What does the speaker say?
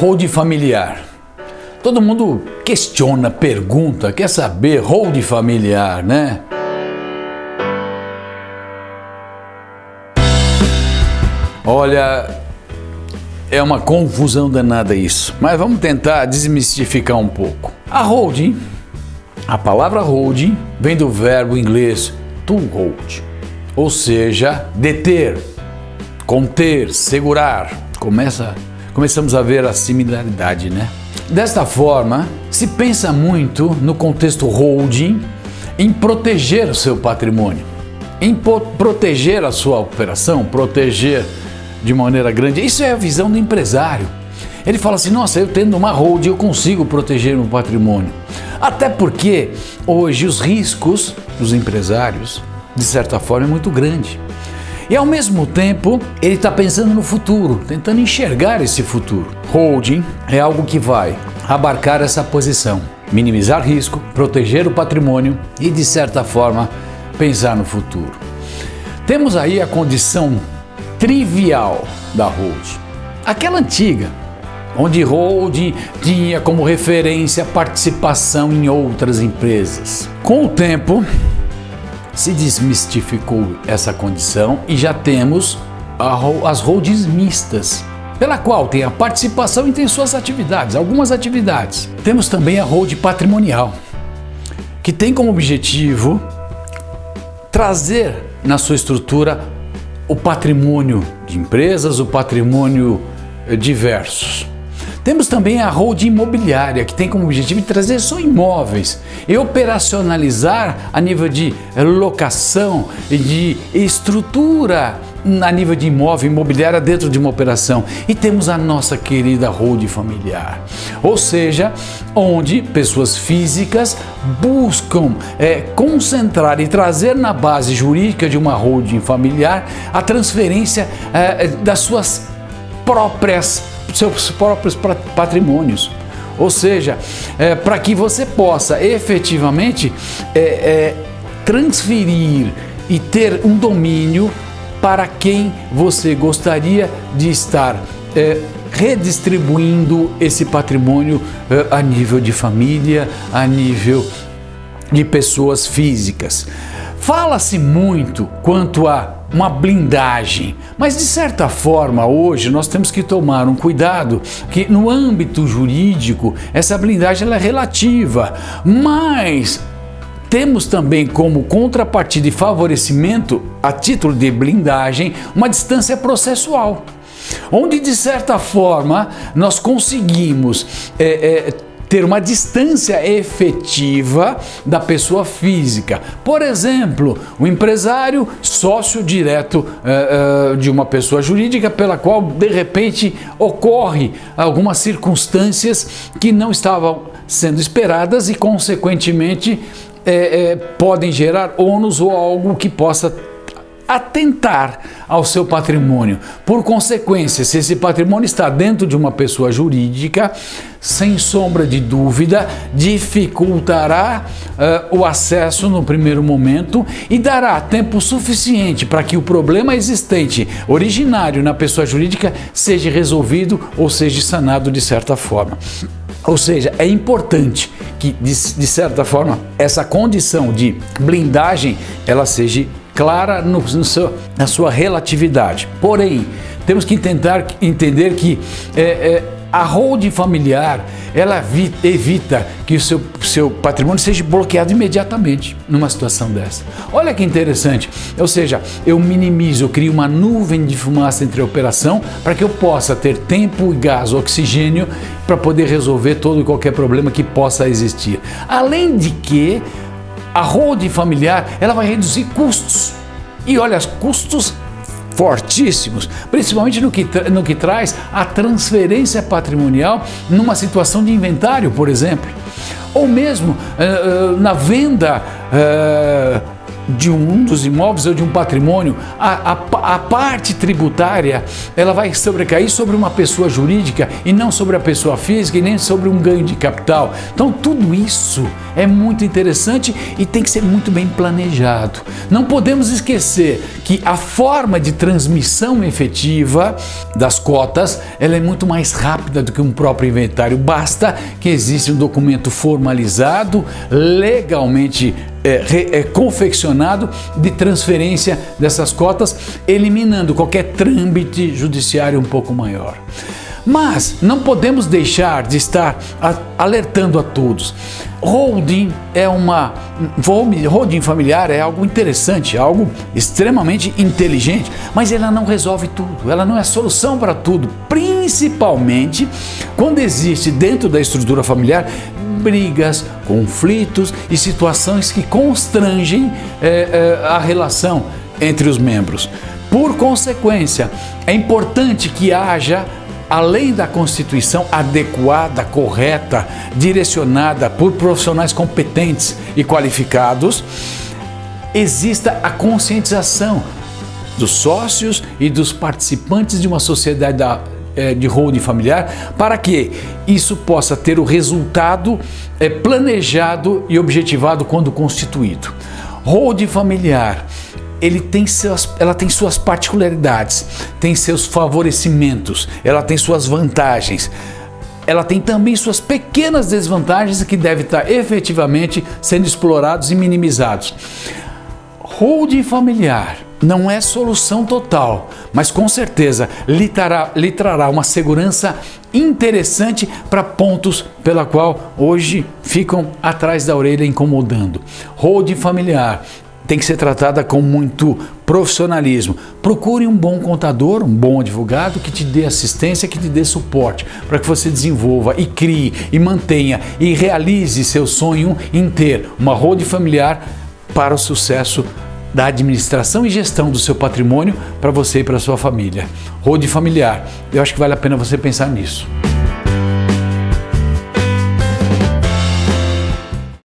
Holding familiar. Todo mundo questiona, pergunta, quer saber holding familiar, né? Olha, é uma confusão danada isso, mas vamos tentar desmistificar um pouco. A holding, a palavra holding vem do verbo inglês to hold, ou seja, deter, conter, segurar. Começamos a ver a similaridade, né? Desta forma, se pensa muito no contexto holding em proteger o seu patrimônio, em proteger a sua operação, proteger de maneira grande. Isso é a visão do empresário. Ele fala assim, nossa, eu tendo uma holding eu consigo proteger meu patrimônio. Até porque hoje os riscos dos empresários, de certa forma, é muito grande. E ao mesmo tempo, ele está pensando no futuro, tentando enxergar esse futuro. Holding é algo que vai abarcar essa posição, minimizar risco, proteger o patrimônio e, de certa forma, pensar no futuro. Temos aí a condição trivial da holding, aquela antiga, onde holding tinha como referência participação em outras empresas. Com o tempo, se desmistificou essa condição e já temos as holdings mistas, pela qual tem a participação e tem suas atividades, algumas atividades. Temos também a holding patrimonial, que tem como objetivo trazer na sua estrutura o patrimônio de empresas, o patrimônio diversos. Temos também a holding imobiliária, que tem como objetivo trazer só imóveis e operacionalizar a nível de locação e de estrutura a nível de imóvel imobiliária dentro de uma operação. E temos a nossa querida holding familiar, ou seja, onde pessoas físicas buscam concentrar e trazer na base jurídica de uma holding familiar a transferência das seus próprios patrimônios, ou seja, para que você possa efetivamente transferir e ter um domínio para quem você gostaria de estar redistribuindo esse patrimônio a nível de família, a nível de pessoas físicas. Fala-se muito quanto a uma blindagem, mas de certa forma hoje nós temos que tomar um cuidado que no âmbito jurídico essa blindagem ela é relativa, mas temos também como contrapartida e favorecimento a título de blindagem uma distância processual, onde de certa forma nós conseguimos ter uma distância efetiva da pessoa física. Por exemplo, o empresário sócio direto de uma pessoa jurídica pela qual de repente ocorre algumas circunstâncias que não estavam sendo esperadas e consequentemente podem gerar ônus ou algo que possa atentar ao seu patrimônio. Por consequência, se esse patrimônio está dentro de uma pessoa jurídica, sem sombra de dúvida, dificultará o acesso no primeiro momento e dará tempo suficiente para que o problema existente, originário na pessoa jurídica, seja resolvido ou seja sanado de certa forma. Ou seja, é importante que, de certa forma, essa condição de blindagem, ela seja clara na sua relatividade. Porém, temos que tentar entender que a holding familiar, ela evita que o seu patrimônio seja bloqueado imediatamente numa situação dessa. Olha que interessante, ou seja, eu minimizo, eu crio uma nuvem de fumaça entre a operação para que eu possa ter tempo, gás, oxigênio para poder resolver todo e qualquer problema que possa existir. Além de que a holding familiar, ela vai reduzir custos. E olha, custos fortíssimos, principalmente no que traz a transferência patrimonial numa situação de inventário, por exemplo. Ou mesmo na venda de um dos imóveis ou de um patrimônio, a parte tributária ela vai sobrecair sobre uma pessoa jurídica e não sobre a pessoa física e nem sobre um ganho de capital. Então tudo isso é muito interessante e tem que ser muito bem planejado. Não podemos esquecer que a forma de transmissão efetiva das cotas ela é muito mais rápida do que um próprio inventário. Basta que exista um documento formalizado, legalmente confeccionado de transferência dessas cotas, eliminando qualquer trâmite judiciário um pouco maior. Mas não podemos deixar de estar alertando a todos. Holding familiar é algo interessante, algo extremamente inteligente, mas ela não resolve tudo, ela não é solução para tudo, principalmente quando existe dentro da estrutura familiar brigas, conflitos e situações que constrangem a relação entre os membros. Por consequência, é importante que haja, além da constituição adequada, correta, direcionada por profissionais competentes e qualificados, exista a conscientização dos sócios e dos participantes de uma sociedade de holding familiar, para que isso possa ter o resultado planejado e objetivado quando constituído. Holding familiar, ela tem suas particularidades, tem seus favorecimentos, ela tem suas vantagens, ela tem também suas pequenas desvantagens que devem estar efetivamente sendo explorados e minimizados. Holding familiar não é solução total, mas com certeza lhe trará uma segurança interessante para pontos pela qual hoje ficam atrás da orelha incomodando. Holding familiar tem que ser tratada com muito profissionalismo. Procure um bom contador, um bom advogado que te dê assistência, que te dê suporte para que você desenvolva e crie e mantenha e realize seu sonho em ter uma holding familiar para o sucesso da administração e gestão do seu patrimônio para você e para a sua família. Holding familiar, eu acho que vale a pena você pensar nisso.